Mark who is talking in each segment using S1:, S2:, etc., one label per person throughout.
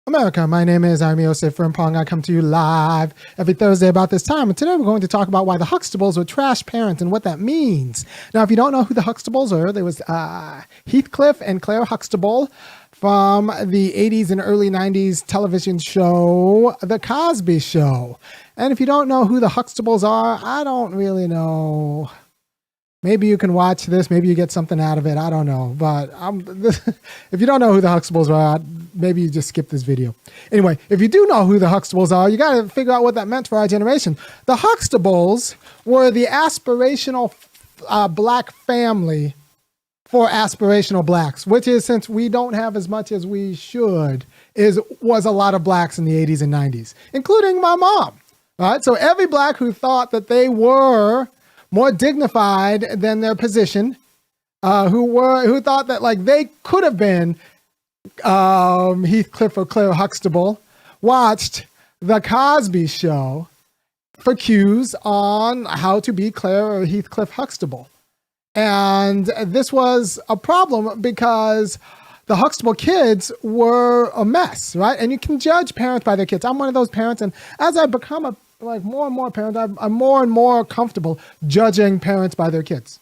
S1: America, my name is Osei-Frimpong. I come to you live every Thursday about this time. And today we're going to talk about why the Huxtables were trash parents and what that means. Now, if you don't know who the Huxtables are, there was Heathcliff and Claire Huxtable from the 80s and early 90s television show, The Cosby Show. And if you don't know who the Huxtables are, I don't really know. Maybe you can watch this. Maybe you get something out of it. I don't know. But if you don't know who the Huxtables are, maybe you just skip this video. Anyway, if you do know who the Huxtables are, you got to figure out what that meant for our generation. The Huxtables were the aspirational black family for aspirational blacks, which is, since we don't have as much as we should, was a lot of blacks in the 80s and 90s, including my mom. All right, so every black who thought that they were more dignified than their position, who thought that like they could have been Heathcliff or Claire Huxtable, watched The Cosby Show for cues on how to be Claire or Heathcliff Huxtable. And this was a problem because the Huxtable kids were a mess, right? And you can judge parents by their kids. I'm one of those parents, and as I become more and more parent, I'm more and more comfortable judging parents by their kids.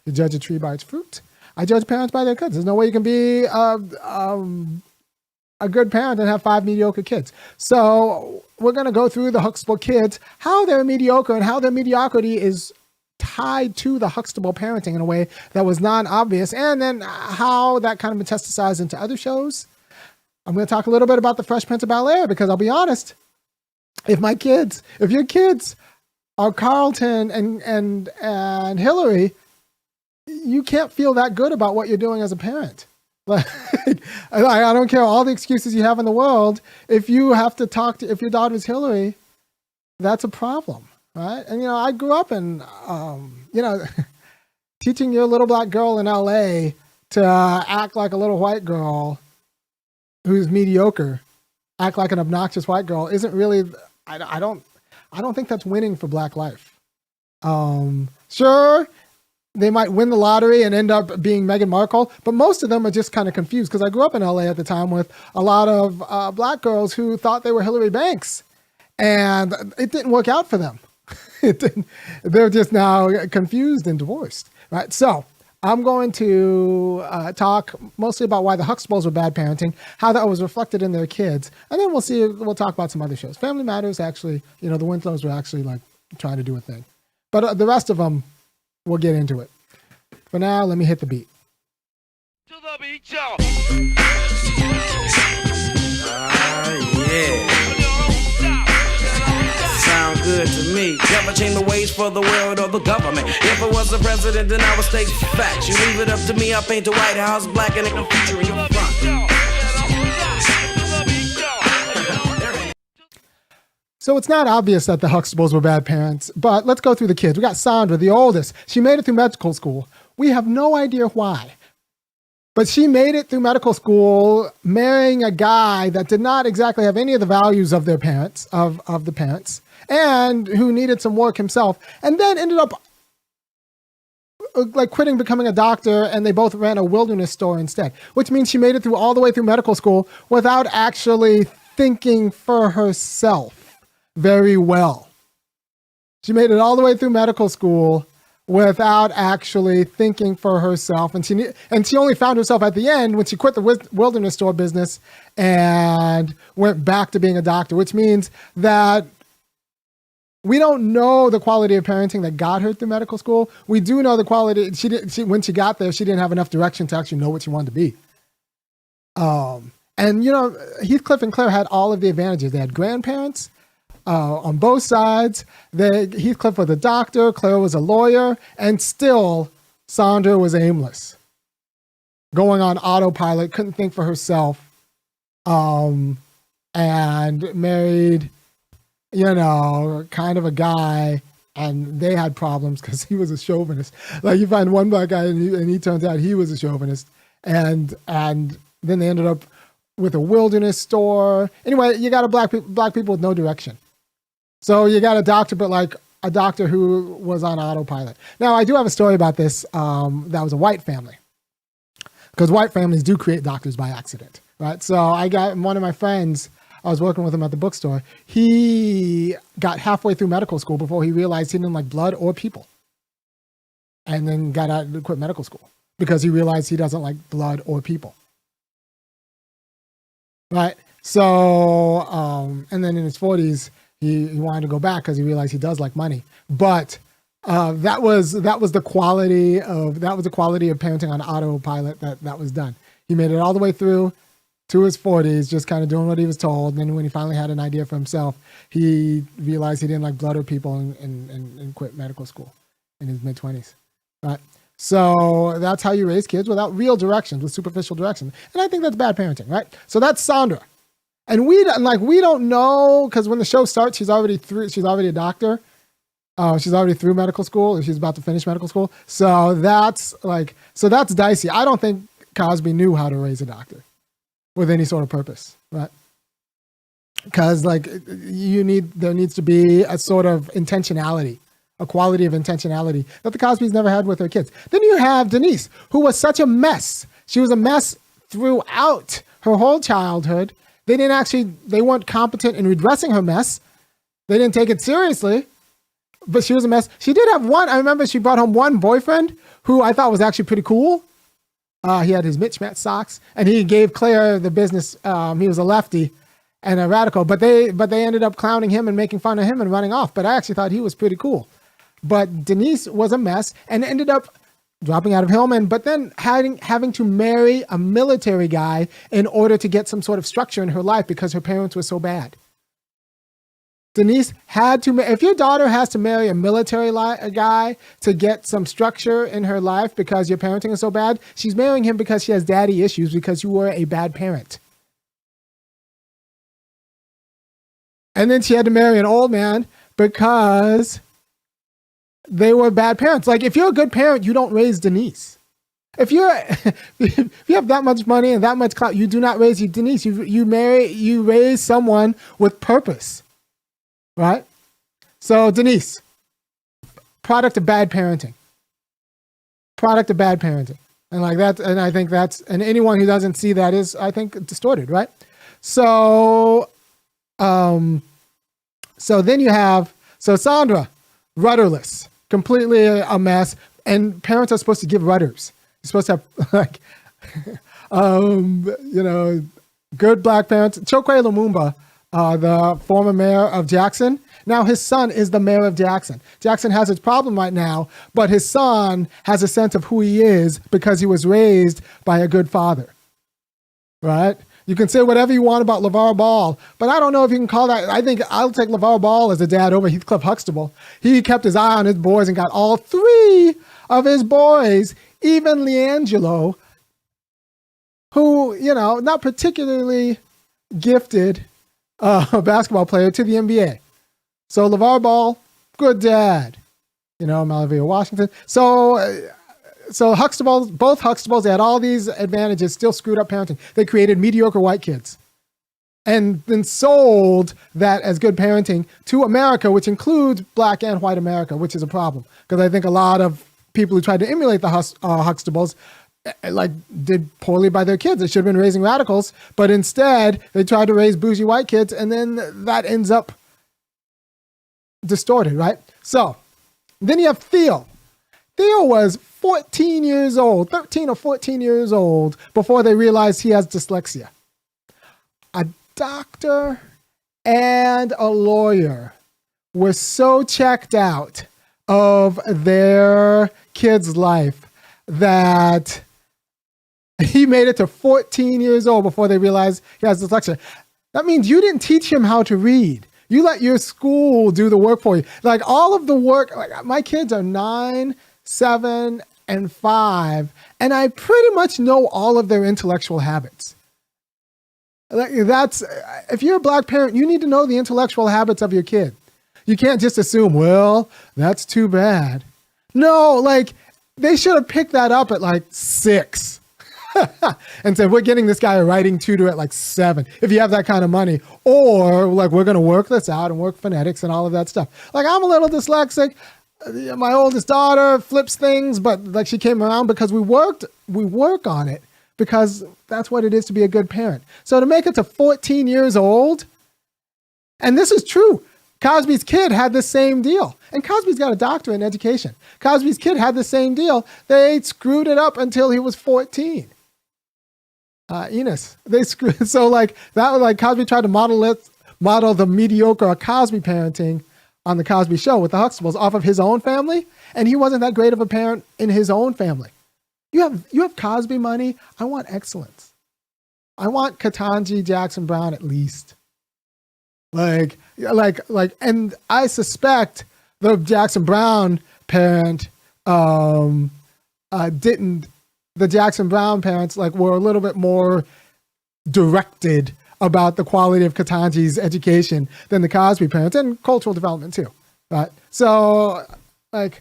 S1: You judge a tree by its fruit. I judge parents by their kids. There's no way you can be a good parent and have 5 mediocre kids. So we're going to go through the Huxtable kids, how they're mediocre and how their mediocrity is tied to the Huxtable parenting in a way that was non-obvious, and then how that kind of metastasized into other shows. I'm going to talk a little bit about the Fresh Prince of Bel-Air, because I'll be honest, if your kids are Carlton and Hillary, you can't feel that good about what you're doing as a parent. Like, I don't care all the excuses you have in the world. If you have to if your daughter's Hillary, that's a problem, right? And, I grew up in, teaching your little black girl in LA to act like a little white girl who's mediocre, act like an obnoxious white girl, isn't really, I don't think that's winning for black life. Sure, they might win the lottery and end up being Meghan Markle, but most of them are just kind of confused, because I grew up in LA at the time with a lot of black girls who thought they were Hillary Banks, and it didn't work out for them. They're just now confused and divorced, right? So I'm going to talk mostly about why the Huxtables were bad parenting, how that was reflected in their kids, and then we'll talk about some other shows. Family Matters, actually, the Winslows were actually like trying to do a thing, but the rest of them, we'll get into it. For now, let me hit the beat.
S2: To the beat, y'all.
S3: Yeah. Sound good to me. Never change the ways for the world or the government. If I was the president, then I would state facts. You leave it up to me, I'll paint the White House black and ain't no future in your front.
S1: So it's not obvious that the Huxtables were bad parents, but let's go through the kids. We got Sandra, the oldest. She made it through medical school. We have no idea why, but she made it through medical school, marrying a guy that did not exactly have any of the values of their parents, of the parents, and who needed some work himself, and then ended up like quitting becoming a doctor, and they both ran a wilderness store instead, which means she made it through all the way through medical school without actually thinking for herself very well. She made it all the way through medical school without actually thinking for herself, and she only found herself at the end when she quit the wilderness store business and went back to being a doctor, which means that we don't know the quality of parenting that got her through medical school. We do know the quality. When she got there, she didn't have enough direction to actually know what she wanted to be. And Heathcliff and Claire had all of the advantages. They had grandparents on both sides. Heathcliff was a doctor, Claire was a lawyer, and still Sandra was aimless, going on autopilot, couldn't think for herself, and married, kind of a guy, and they had problems because he was a chauvinist. Like, you find one black guy and he turns out he was a chauvinist, and then they ended up with a wilderness store. Anyway, you got black people with no direction. So you got a doctor, but like a doctor who was on autopilot. Now, I do have a story about this that was a white family, because white families do create doctors by accident. right? So I got one of my friends, I was working with him at the bookstore. He got halfway through medical school before he realized he didn't like blood or people. And then got out and quit medical school because he realized he doesn't like blood or people. Right? So, and then in his 40s, he wanted to go back because he realized he does like money. But that was the quality of parenting on autopilot that was done. He made it all the way through to his 40s, just kind of doing what he was told. And then when he finally had an idea for himself, he realized he didn't like blood or people and quit medical school in his mid-20s. Right? So that's how you raise kids without real directions, with superficial direction. And I think that's bad parenting, right? So that's Sandra. And we don't know, because when the show starts, she's already a doctor. She's already through medical school, or she's about to finish medical school. So that's dicey. I don't think Cosby knew how to raise a doctor with any sort of purpose, right? Because there needs to be a sort of intentionality, a quality of intentionality that the Cosbys never had with their kids. Then you have Denise, who was such a mess. She was a mess throughout her whole childhood. They weren't competent in redressing her mess. They didn't take it seriously, but she was a mess. She did have I remember she brought home one boyfriend who I thought was actually pretty cool. He had his mismatched socks, and he gave Claire the business. He was a lefty and a radical, but they ended up clowning him and making fun of him and running off. But I actually thought he was pretty cool. But Denise was a mess and ended up dropping out of Hillman, but then having to marry a military guy in order to get some sort of structure in her life because her parents were so bad. Denise had to, if your daughter has to marry a military guy to get some structure in her life because your parenting is so bad, she's marrying him because she has daddy issues because you were a bad parent. And then she had to marry an old man because they were bad parents. Like, if you're a good parent, you don't raise Denise. If you have that much money and that much clout, you do not raise Denise. You raise someone with purpose, right? So Denise, product of bad parenting. And like that, and I think and anyone who doesn't see that is, I think, distorted, right? So then you have Sandra, rudderless, completely a mess, and parents are supposed to give rudders. You're supposed to have good black parents. Chokwe Lumumba, the former mayor of Jackson, now his son is the mayor of Jackson. Jackson has its problem right now, but his son has a sense of who he is because he was raised by a good father, right? You can say whatever you want about LeVar Ball, but I don't know if you can call that. I think I'll take LeVar Ball as a dad over Heathcliff Huxtable. He kept his eye on his boys and got all 3 of his boys, even Leangelo, who, not particularly gifted basketball player, to the NBA. So LeVar Ball, good dad. Malavia Washington. So Huxtables, both Huxtables, they had all these advantages, still screwed up parenting. They created mediocre white kids and then sold that as good parenting to America, which includes black and white America, which is a problem. Because I think a lot of people who tried to emulate the Huxtables did poorly by their kids. They should have been raising radicals, but instead they tried to raise bougie white kids, and then that ends up distorted, right? So then you have Theo. Theo was 13 or 14 years old before they realized he has dyslexia. A doctor and a lawyer were so checked out of their kid's life that he made it to 14 years old before they realized he has dyslexia. That means you didn't teach him how to read. You let your school do the work for you. Like, all of the work, my kids are 9, 7, and 5, and I pretty much know all of their intellectual habits. If you're a black parent, you need to know the intellectual habits of your kid. You can't just assume, well, that's too bad. No, they should have picked that up at 6 and said, we're getting this guy a writing tutor at 7, if you have that kind of money. Or we're going to work this out and work phonetics and all of that stuff. I'm a little dyslexic. My oldest daughter flips things, but she came around because we work on it. because that's what it is to be a good parent. So to make it to 14 years old, and this is true, Cosby's kid had the same deal. And Cosby's got a doctorate in education. Cosby's kid had the same deal. They screwed it up until he was 14. Enos, they screwed. So like that was like Cosby tried to model the mediocre Cosby parenting on the Cosby Show with the Huxtables off of his own family, and he wasn't that great of a parent in his own family. You have Cosby money. I want excellence. I want Ketanji Jackson Brown at least. Like, and I suspect the Jackson Brown parent didn't. The Jackson Brown parents like were a little bit more directed about the quality of Ketanji's education than the Cosby parents, and cultural development too, right? So, like,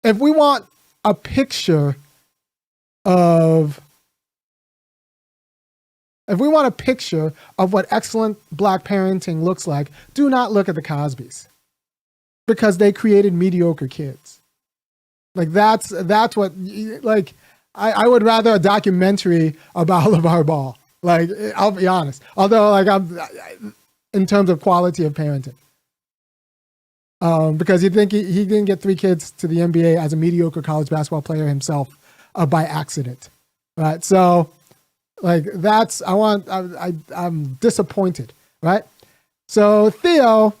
S1: if we want a picture of what excellent Black parenting looks like, do not look at the Cosbys, because they created mediocre kids. Like that's what, like, I would rather a documentary about LeVar Ball. Like, I'll be honest. Although, like, I'm in terms of quality of parenting, because you think he didn't get 3 kids to the NBA as a mediocre college basketball player himself by accident, right? So, like, I'm disappointed, right? So Theo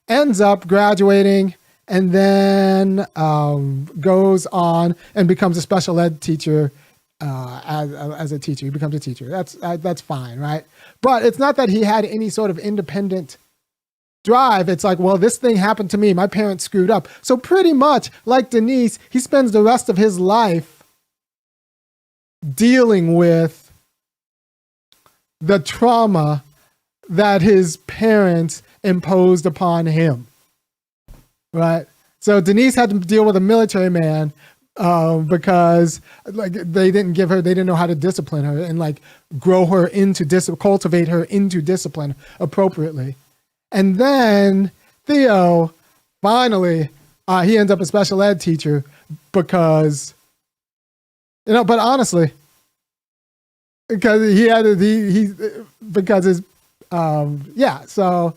S1: ends up graduating and then goes on and becomes a special ed teacher. As a teacher, he becomes a teacher. That's fine, right? But it's not that he had any sort of independent drive. It's like, well, this thing happened to me. My parents screwed up. So pretty much like Denise, he spends the rest of his life dealing with the trauma that his parents imposed upon him, right? So Denise had to deal with a military man because like they didn't know how to discipline her and like cultivate her into discipline appropriately. And then Theo, finally, he ends up a special ed teacher because, but honestly, because so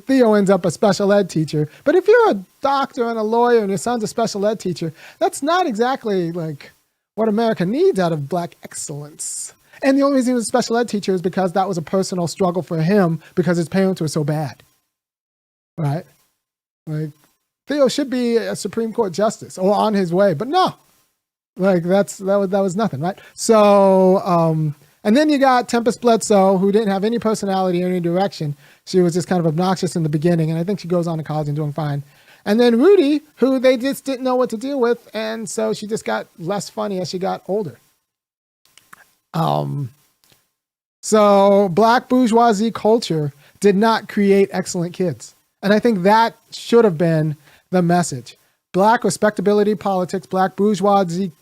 S1: Theo ends up a special ed teacher. But if you're a doctor and a lawyer and your son's a special ed teacher, that's not exactly like what America needs out of Black excellence. And the only reason he was a special ed teacher is because that was a personal struggle for him because his parents were so bad, right? Like, Theo should be a Supreme Court justice or on his way, but no, like that was nothing, right? So, and then you got Tempest Bledsoe, who didn't have any personality or any direction. She was just kind of obnoxious in the beginning, and I think she goes on to college and doing fine. And then Rudy, who they just didn't know what to deal with, and so she just got less funny as she got older. So Black bourgeoisie culture did not create excellent kids. And I think that should have been the message. Black respectability politics, Black bourgeoisie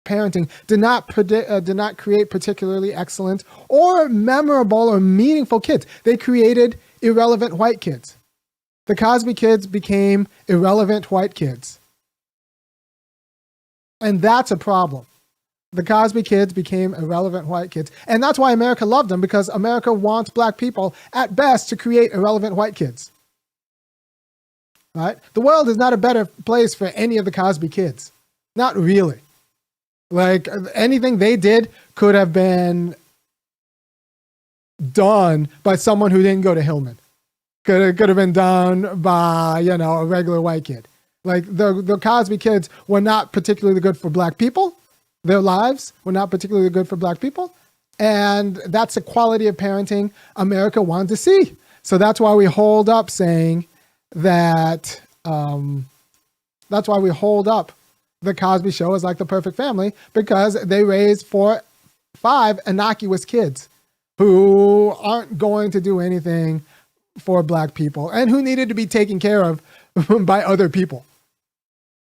S1: parenting did not create particularly excellent or memorable or meaningful kids. They created irrelevant white kids. The Cosby kids became irrelevant white kids. And that's a problem. The Cosby kids became irrelevant white kids. And that's why America loved them, because America wants Black people at best to create irrelevant white kids. Right? The world is not a better place for any of the Cosby kids. Not really. Like, anything they did could have been done by someone who didn't go to Hillman. Could have been done by, a regular white kid. Like, the Cosby kids were not particularly good for Black people. Their lives were not particularly good for Black people. And that's the quality of parenting America wanted to see. So that's why we hold up saying that, that's why we hold up the Cosby Show as like the perfect family, because they raised 5 innocuous kids who aren't going to do anything for Black people and who needed to be taken care of by other people.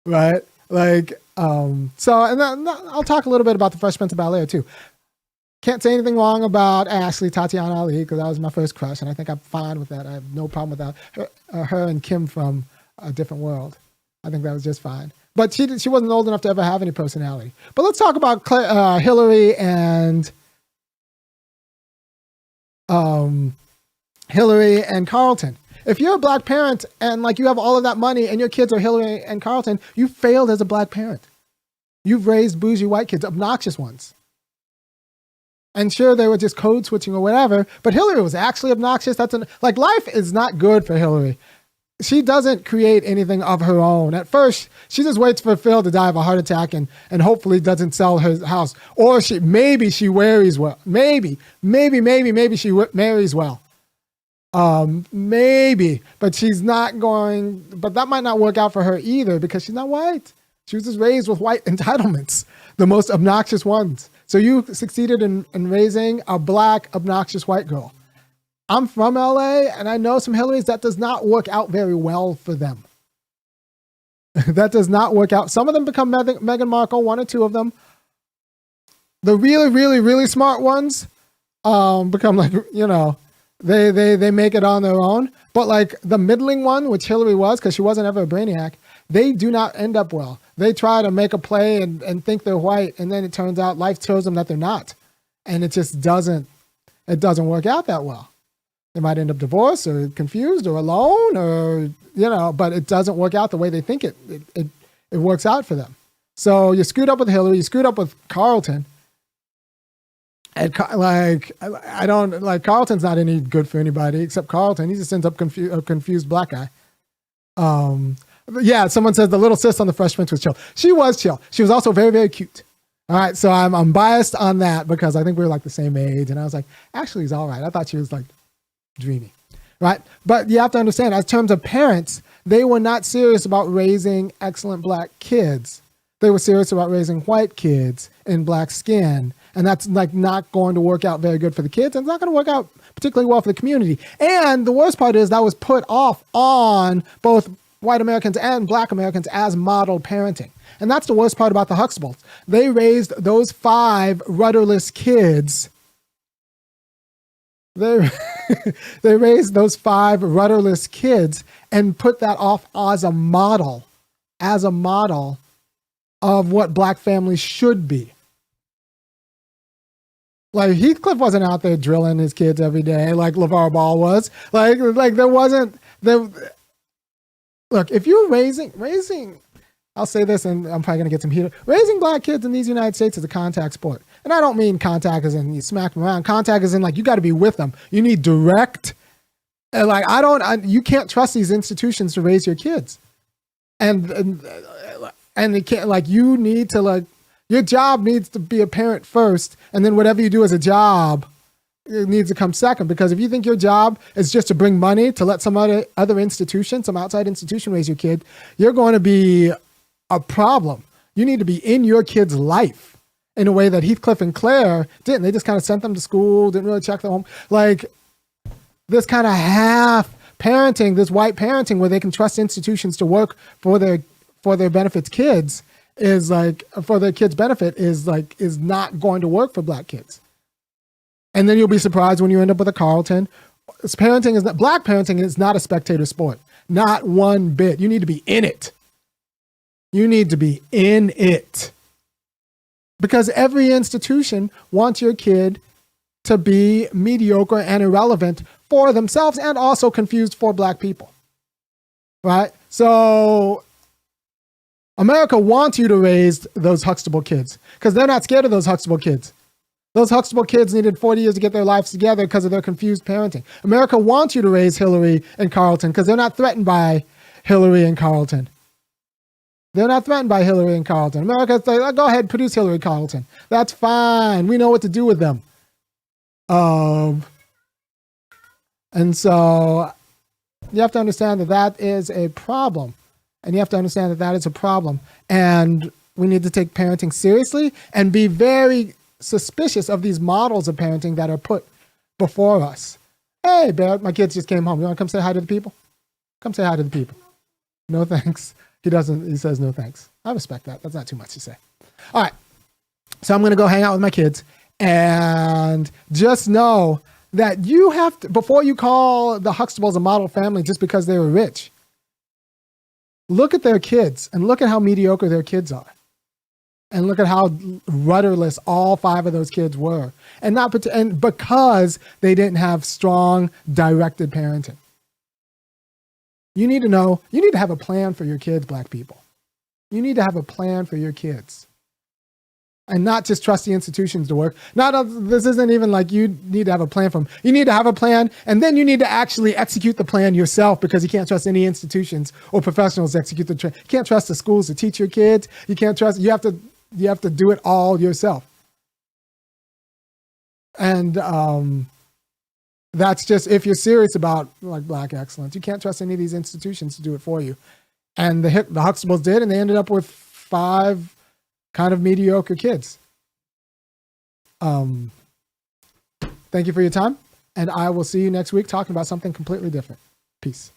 S1: Right? Like, so, and then I'll talk a little bit about the Fresh Prince of Bel-Air too. Can't say anything wrong about Ashley, Tatiana Ali, because that was my first crush, and I think I'm fine with that. I have no problem with that. Her and Kim from A Different World. I think that was just fine. But she wasn't old enough to ever have any personality. But let's talk about Hillary and Carlton. If you're a black parent and like you have all of that money and your kids are Hillary and Carlton, you failed as a black parent. You've raised bougie white kids, obnoxious ones. And sure, they were just code switching or whatever, but Hillary was actually obnoxious. Like life is not good for Hillary. She doesn't create anything of her own. At first, she just waits for Phil to die of a heart attack and hopefully doesn't sell her house. Or maybe she marries well. Maybe she marries well. Maybe, but she's not going, but that might not work out for her either because she's not white. She was just raised with white entitlements, the most obnoxious ones. So you succeeded in raising a black, obnoxious white girl. I'm from LA and I know some Hillarys that does not work out very well for them. That does not work out. Some of them become Meghan Markle, one or two of them. The really, really, really smart ones become like, they make it on their own. But like the middling one, which Hillary was, because she wasn't ever a brainiac, they do not end up well. They try to make a play and think they're white, and then it turns out life shows them that they're not. And it just doesn't work out that well. They might end up divorced or confused or alone or, but it doesn't work out the way they think it works out for them. So you screwed up with Hillary, you screwed up with Carlton. And Carlton's not any good for anybody except Carlton. He just ends up a confused black guy. Yeah, someone says the little sis on the Fresh Prince was chill. She was chill. She was also very, very cute. All right, so I'm biased on that because I think we were like the same age. And I was like, actually, he's all right. I thought she was like dreamy, right? But you have to understand, as terms of parents, they were not serious about raising excellent black kids. They were serious about raising white kids in black skin. And that's like not going to work out very good for the kids. And it's not going to work out particularly well for the community. And the worst part is that was put off on both white Americans and black Americans as model parenting. And that's the worst part about the Huxtables. They raised those 5 rudderless kids. They raised those 5 rudderless kids and put that off as a model of what black families should be. Like Heathcliff wasn't out there drilling his kids every day like LeVar Ball was. Like there wasn't there. Look, if you're raising, I'll say this, and I'm probably gonna get some heat. Raising black kids in these United States is a contact sport, and I don't mean contact as in you smack them around. Contact as in like you got to be with them. You need direct. And like you can't trust these institutions to raise your kids, and it can't like you need to like. Your job needs to be a parent first, and then whatever you do as a job, it needs to come second. Because if you think your job is just to bring money to let some other institution, some outside institution raise your kid, you're going to be a problem. You need to be in your kid's life in a way that Heathcliff and Claire didn't. They just kind of sent them to school, didn't really check them home. Like this kind of half parenting, this white parenting where they can trust institutions to work for their benefits kids is like for their kids' benefit is not going to work for black kids. And then you'll be surprised when you end up with a Carlton. Black parenting is not a spectator sport. Not one bit. You need to be in it. You need to be in it. Because every institution wants your kid to be mediocre and irrelevant for themselves and also confused for black people. Right? So America wants you to raise those Huxtable kids because they're not scared of those Huxtable kids. Those Huxtable kids needed 40 years to get their lives together because of their confused parenting. America wants you to raise Hillary and Carlton because they're not threatened by Hillary and Carlton. They're not threatened by Hillary and Carlton. America's like, go ahead, produce Hillary Carlton. That's fine. We know what to do with them. And so you have to understand that is a problem. And you have to understand that is a problem. And we need to take parenting seriously and be very suspicious of these models of parenting that are put before us. Hey, Barrett, my kids just came home. You want to come say hi to the people? Come say hi to the people. No thanks. He says no thanks. I respect that. That's not too much to say. All right. So I'm going to go hang out with my kids. And just know that you have to, before you call the Huxtables a model family just because they were rich, Look at their kids and look at how mediocre their kids are. And look at how rudderless all 5 of those kids were. And because they didn't have strong, directed parenting. You need to have a plan for your kids, Black people. You need to have a plan for your kids. And not just trust the institutions to work. This isn't even like you need to have a plan for them. You need to have a plan, and then you need to actually execute the plan yourself, because you can't trust any institutions or professionals to execute the plan. You can't trust the schools to teach your kids. You have to do it all yourself. And that's just, if you're serious about like Black excellence, you can't trust any of these institutions to do it for you. And the Huxtables did, and they ended up with 5 kind of mediocre kids. Thank you for your time, and I will see you next week talking about something completely different. Peace.